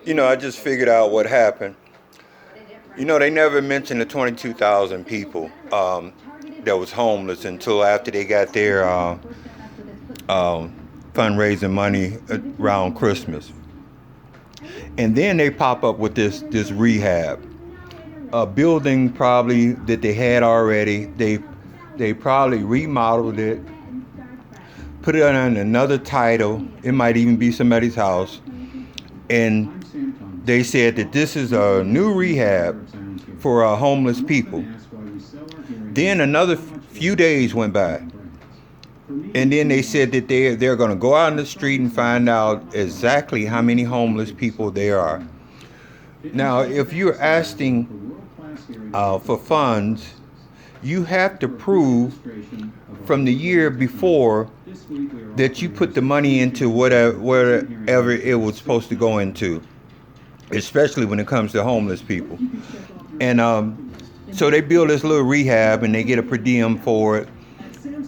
I just figured out what happened. They never mentioned the 22,000 people that was homeless until after they got their fundraising money around Christmas. And then they pop up with this rehab. A building probably that they had already. They probably remodeled it, put it on another title. It might even be somebody's house. And they said that this is a new rehab for homeless people. Then another few days went by. And then they said that they're going to go out in the street and find out exactly how many homeless people there are. Now, if you're asking for funds, you have to prove from the year before that you put the money into whatever it was supposed to go into, especially when it comes to homeless people. And so they build this little rehab and they get a per diem for it.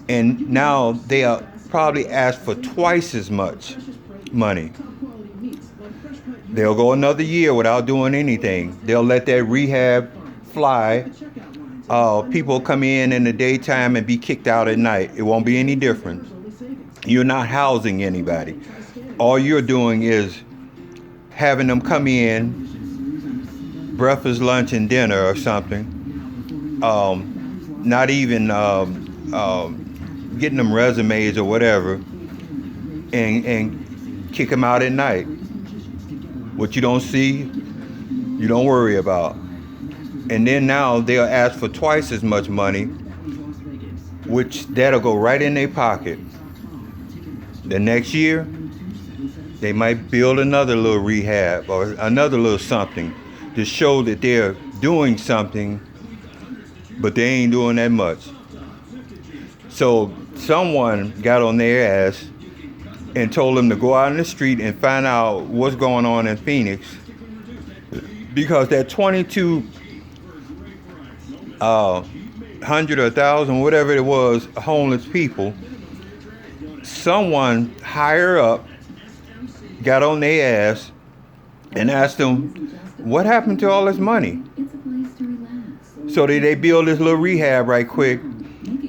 And now they are probably asked for twice as much money. They'll go another year without doing anything. They'll let that rehab fly. People come in the daytime and be kicked out at night. It won't be any different. You're not housing anybody. All you're doing is having them come in, breakfast, lunch, and dinner or something. Not even getting them resumes or whatever, and kick them out at night. What you don't see, you don't worry about. And then now they'll ask for twice as much money, which that'll go right in their pocket. The next year, they might build another little rehab or another little something to show that they're doing something, but they ain't doing that much. So someone got on their ass and told them to go out in the street and find out what's going on in Phoenix, because that 2,200 or 1,000, whatever it was, homeless people, someone higher up got on their ass and asked them, what happened to all this money? So they build this little rehab right quick,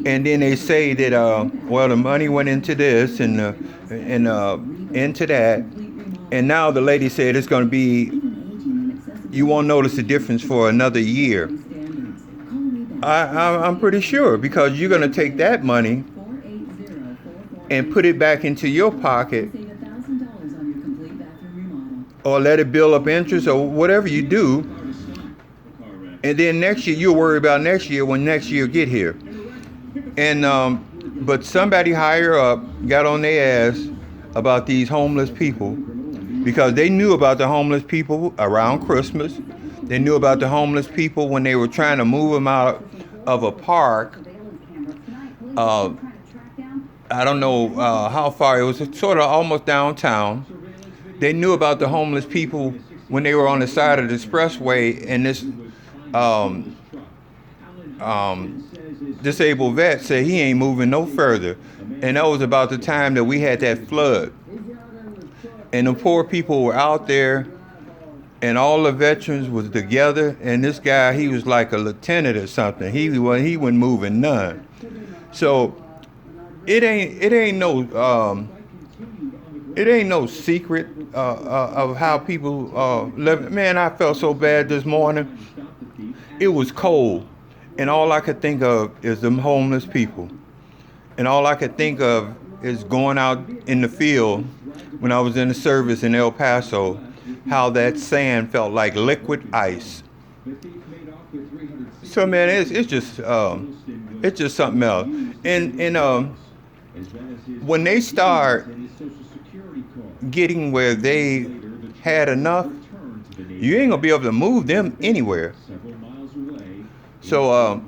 and then they say that the money went into this and into that, and now the lady said it's going to be, you won't notice the difference for another year. I'm pretty sure, because you're going to take that money and put it back into your pocket, or let it build up interest, or whatever you do. And then next year, you'll worry about next year when next year get here. And but somebody higher up got on their ass about these homeless people, because they knew about the homeless people around Christmas. They knew about the homeless people when they were trying to move them out of a park. I don't know how far. It was sort of almost downtown. They knew about the homeless people when they were on the side of the expressway, and this disabled vet said he ain't moving no further. And that was about the time that we had that flood. And the poor people were out there, and all the veterans was together, and this guy, he was like a lieutenant or something. He wasn't moving none. So it ain't no secret of how people live. Man, I felt so bad this morning. It was cold, and all I could think of is them homeless people. And all I could think of is going out in the field when I was in the service in El Paso, how that sand felt like liquid ice. So man, it's just something else. And when they start getting where they had enough, you ain't gonna be able to move them anywhere. So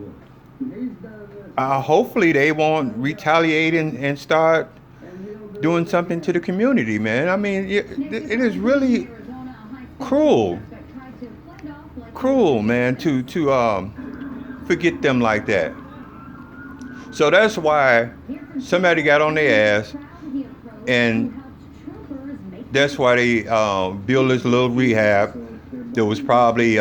hopefully they won't retaliate and start doing something to the community, man. I mean, it is really cruel, man, to forget them like that. So that's why somebody got on their ass and That's why they built this little rehab. There was probably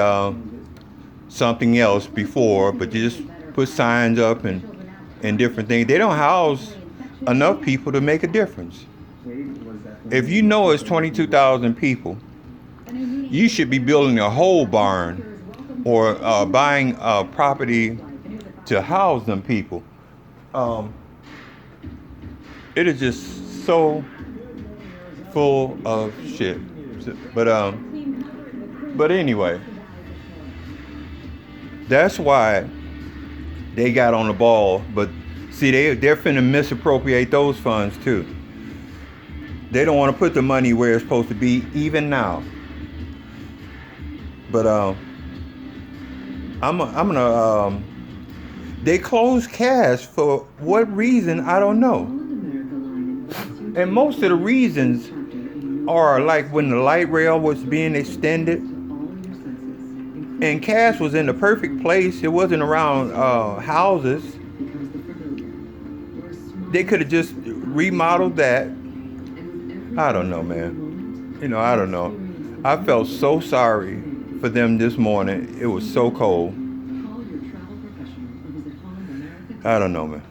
something else before, but they just put signs up and different things. They don't house enough people to make a difference. If you know it's 22,000 people, you should be building a whole barn or buying property to house them people. Um, it is just so full of shit. But anyway, that's why they got on the ball. But see, they're finna misappropriate those funds too. They don't want to put the money where it's supposed to be, even now. But I'm gonna. They closed cash for what reason? I don't know. And most of the reasons are like when the light rail was being extended, and cash was in the perfect place. It wasn't around houses. They could have just remodeled that. I don't know, man. I don't know. I felt so sorry for them this morning. It was so cold. I don't know, man.